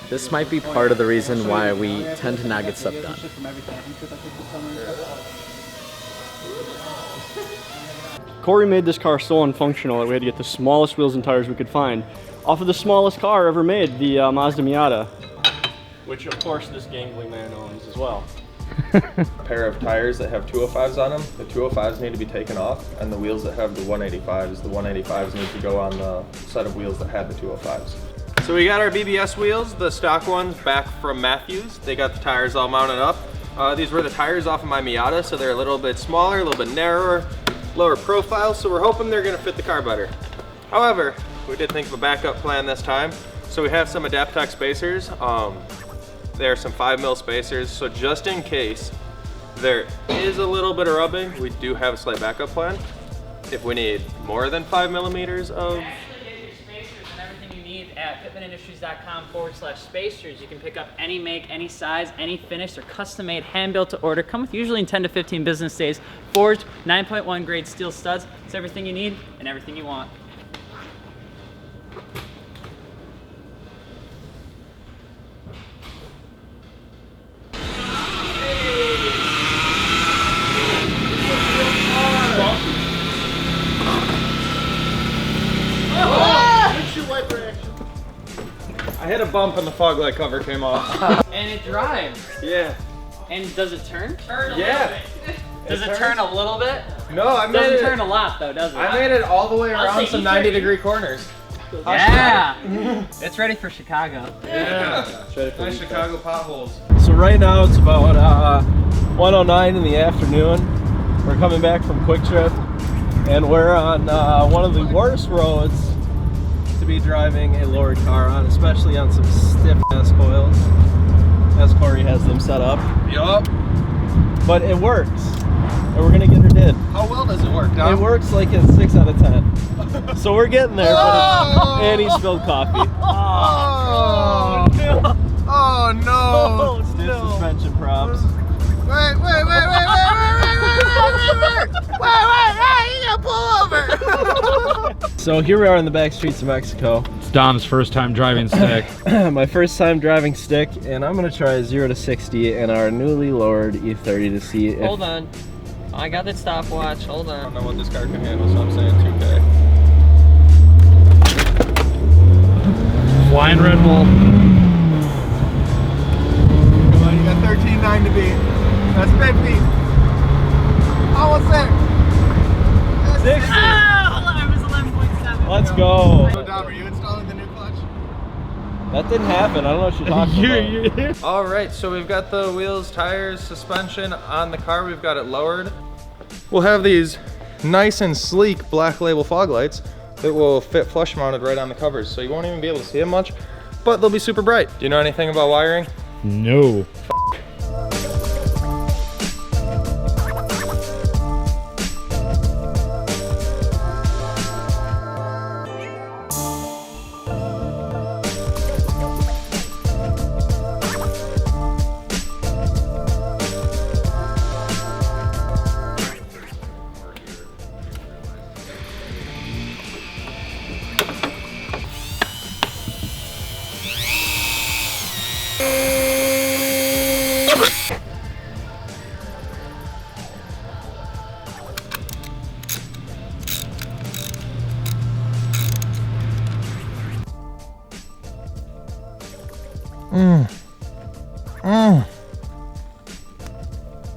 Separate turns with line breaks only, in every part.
This might be part of the reason why we tend to not get stuff done.
Corey made this car so unfunctional that we had to get the smallest wheels and tires we could find off of the smallest car ever made, the Mazda Miata, which of course this gangly man owns as well.
A pair of tires that have 205s on them, the 205s need to be taken off, and the wheels that have the 185s need to go on the set of wheels that had the 205s. So we got our BBS wheels, the stock ones, back from Matthews. They got the tires all mounted up. These were the tires off of my Miata, so they're a little bit smaller, a little bit narrower, lower profile, so we're hoping they're gonna fit the car better. However, we did think of a backup plan this time. So we have some Adaptec spacers. There are some 5mm spacers, so just in case there is a little bit of rubbing, we do have a slight backup plan. If we need more than 5mm of
at fitmentindustries.com/spacers. You can pick up any make, any size, any finish. They're custom made, hand built to order. Come with usually in 10 to 15 business days. Forged 9.1 grade steel studs. It's everything you need and everything you want.
I hit a bump and the fog light cover came off.
And it drives.
Yeah.
And does it turn?
Yeah.
Does it turn a little bit?
No, I made it.
Doesn't turn a lot though, does it?
I made it all the way around some 90-degree corners.
Yeah. It's ready for Chicago.
Yeah. It's ready for nice Chicago potholes. So right now it's about 1:09 in the afternoon. We're coming back from Quick Trip, and we're on one of the worst roads to be driving a lowered car on, especially on some stiff ass coils, as Corey has them set up. Yup. But it works, and we're gonna get her did. How well does it work, Dom? It works like a 6 out of 10. So we're getting there, but and he spilled coffee. Oh no! Oh no! Stiff suspension props. Wait! You gotta pull over! So here we are in the back streets of Mexico.
It's Dom's first time driving stick.
My first time driving stick, and I'm gonna try 0 to 60 in our newly lowered E30 to see if...
Hold on. I got the stopwatch. Hold on.
I don't know what this car can handle, so I'm saying 2K.
Flying Red Bull.
Come on, you got 13.9 to beat. That's 50. Almost there. 60.
Oh, I was 11.7.
Let's go. So Dom, are you installing the new clutch? That didn't happen. I don't know what you're talking about. All right, so we've got the wheels, tires, suspension on the car. We've got it lowered. We'll have these nice and sleek black label fog lights that will fit flush mounted right on the covers, so you won't even be able to see them much, but they'll be super bright. Do you know anything about wiring?
No.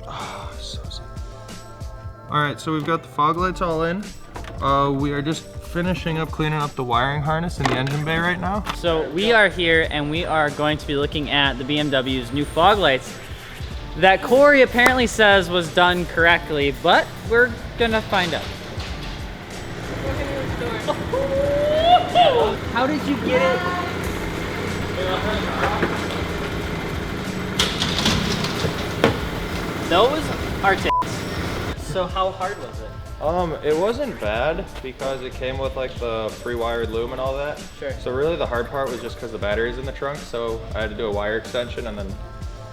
Oh, so sick. All right, so we've got the fog lights all in. We are just finishing up cleaning up the wiring harness in the engine bay right now.
So we are here and we are going to be looking at the BMW's new fog lights that Corey apparently says was done correctly, but we're gonna find out. How did you get it? Those are tits. So how hard was it?
It wasn't bad because it came with like the pre-wired loom and all that.
Sure.
So really the hard part was just because the battery's in the trunk, so I had to do a wire extension and then...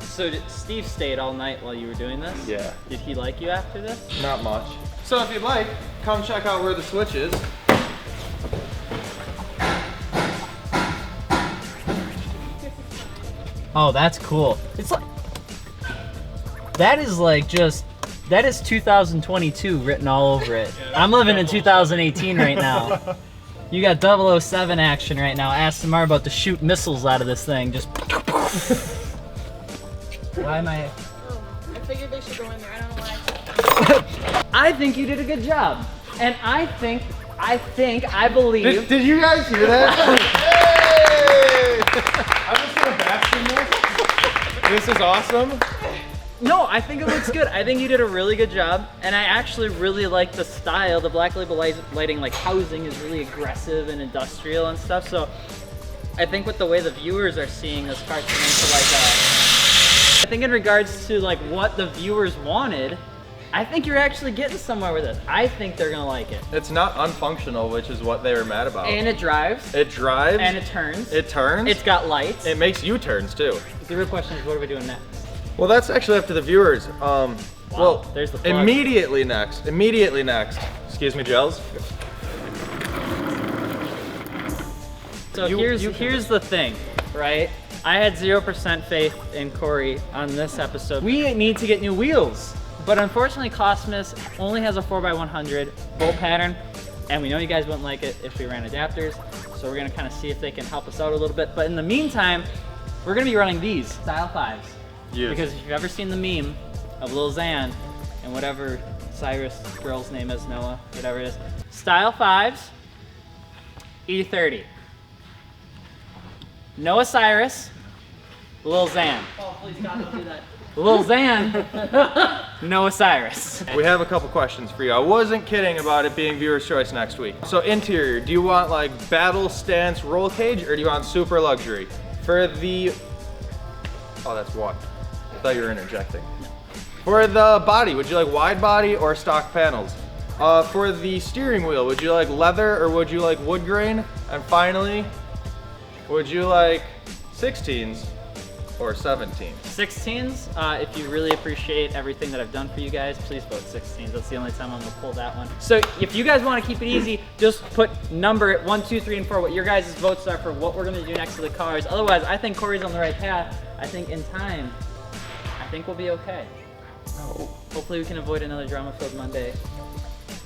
So Steve stayed all night while you were doing this?
Yeah.
Did he like you after this?
Not much. So if you'd like, come check out where the switch is.
Oh, that's cool. It's like, that is like just, that is 2022 written all over it. I'm living in 2018 right now. You got 007 action right now. Aston Martin about to shoot missiles out of this thing. Just. Why am I?
Oh, I figured they should go in there. I don't know why.
I think you did a good job. And I believe.
Did you guys hear that? Hey! I'm just gonna bask in this. This is awesome.
No, I think it looks good. I think you did a really good job, and I actually really like the style. The Black Label lighting, like housing, is really aggressive and industrial and stuff. So I think with the way the viewers are seeing this car turn into like I think in regards to like what the viewers wanted, I think you're actually getting somewhere with it. I think they're gonna like it.
It's not unfunctional, which is what they were mad about.
And it drives.
It drives.
And it turns.
It turns.
It's got lights.
It makes U-turns too.
The real question is, what are we doing next?
Well, that's actually up to the viewers. Well,
there's the plug.
Immediately next. Excuse me, Gels.
So here's the thing, right? I had 0% faith in Corey on this episode. We need to get new wheels, but unfortunately Cosmos only has a 4x100 bolt pattern, and we know you guys wouldn't like it if we ran adapters, so we're gonna kind of see if they can help us out a little bit. But in the meantime, we're gonna be running these Style 5s.
Yes.
Because if you've ever seen the meme of Lil Xan and whatever Cyrus girl's name is, Noah, whatever it is, Style 5s, E30. Noah Cyrus, Lil Xan. Oh, please God, don't do that. Lil Xan, Noah Cyrus.
We have a couple questions for you. I wasn't kidding about it being viewer's choice next week. So interior, do you want like battle stance roll cage or do you want super luxury? For the, oh, that's one. I thought you were interjecting. For the body, would you like wide body or stock panels? For the steering wheel, would you like leather or would you like wood grain? And finally, would you like 16s or 17s?
16s, if you really appreciate everything that I've done for you guys, please vote 16s. That's the only time I'm gonna pull that one. So if you guys wanna keep it easy, just put number at 1, 2, 3, and 4, what your guys' votes are for what we're gonna do next to the cars. Otherwise, I think Corey's on the right path. I think in time, I think we'll be okay. Hopefully we can avoid another drama-filled Monday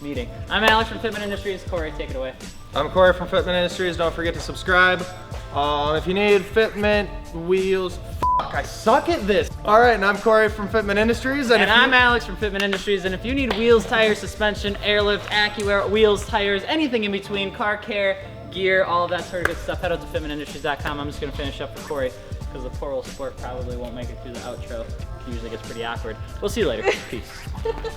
meeting. I'm Alex from Fitment Industries. Corey, take it away.
I'm Corey from Fitment Industries. Don't forget to subscribe. If you need fitment, wheels, I suck at this. All right, and I'm Corey from Fitment Industries.
And I'm Alex from Fitment Industries. And if you need wheels, tires, suspension, airlift, AccuAir, wheels, tires, anything in between, car care, gear, all of that sort of good stuff, head out to fitmentindustries.com. I'm just gonna finish up for Corey because the poor old sport probably won't make it through the outro. It usually gets pretty awkward. We'll see you later. Peace.